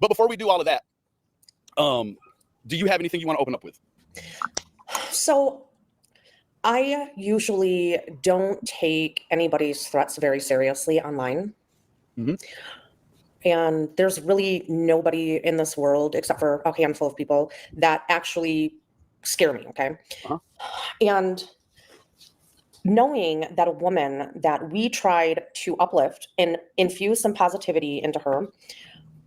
But before we do all of that, do you have anything you want to open up with? So I usually don't take anybody's threats very seriously online. Mm-hmm. And there's really nobody in this world, except for a handful of people, that actually scare me, okay? Uh-huh. And knowing that a woman that we tried to uplift and infuse some positivity into her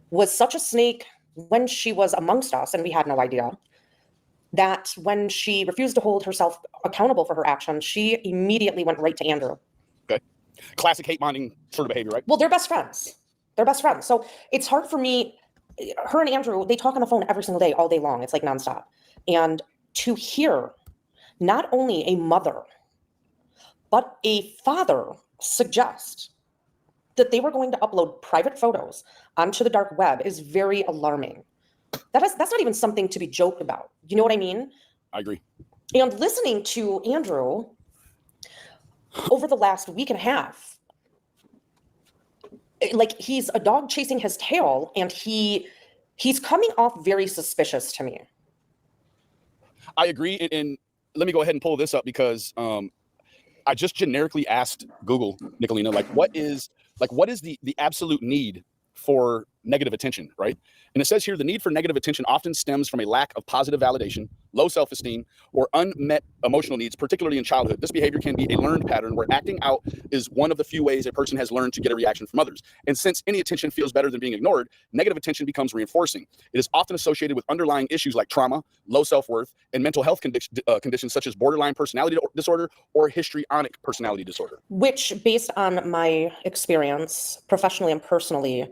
was such a snake when she was amongst us and we had no idea, that when she refused to hold herself accountable for her actions, she immediately went right to Andrew. Okay. Classic hate bonding sort of behavior, right? Well, they're best friends. They're best friends. So it's hard for me. Her and Andrew, they talk on the phone every single day, all day long. It's like nonstop. And to hear not only a mother, but a father suggest that they were going to upload private photos onto the dark web is very alarming. That's not even something to be joked about. You know what I mean? I agree. And listening to Andrew over the last week and a half, like he's a dog chasing his tail, and he's coming off very suspicious to me. I agree. And let me go ahead and pull this up because I just generically asked Google, Nikalina, what is the absolute need for negative attention, right? And it says here, the need for negative attention often stems from a lack of positive validation, low self-esteem, or unmet emotional needs, particularly in childhood. This behavior can be a learned pattern where acting out is one of the few ways a person has learned to get a reaction from others. And since any attention feels better than being ignored, negative attention becomes reinforcing. It is often associated with underlying issues like trauma, low self-worth, and mental health conditions such as borderline personality disorder or histrionic personality disorder. Which, based on my experience, professionally and personally,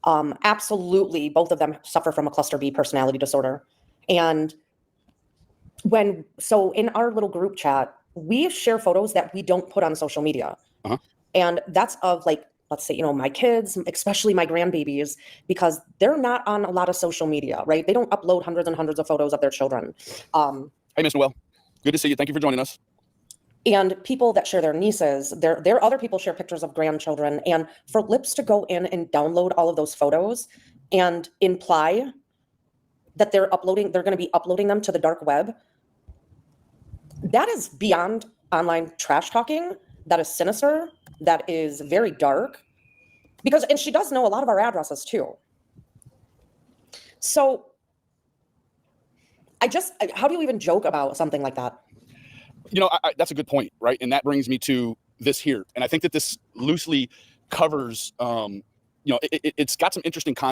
absolutely, both of them suffer from a cluster B personality disorder. And so in our little group chat, we share photos that we don't put on social media. Uh-huh. And that's of, like, let's say, my kids, especially my grandbabies, because they're not on a lot of social media, right? They don't upload hundreds and hundreds of photos of their children. Hey, Ms. Noel, good to see you. Thank you for joining us. And people that share their nieces, their other people share pictures of grandchildren. And for Lips to go in and download all of those photos and imply that they're going to be uploading them to the dark web, that is beyond online trash talking. That is sinister. That is very dark. And she does know a lot of our addresses too. So how do you even joke about something like that? That's a good point, right? And that brings me to this here. And I think that this loosely covers, it's got some interesting content.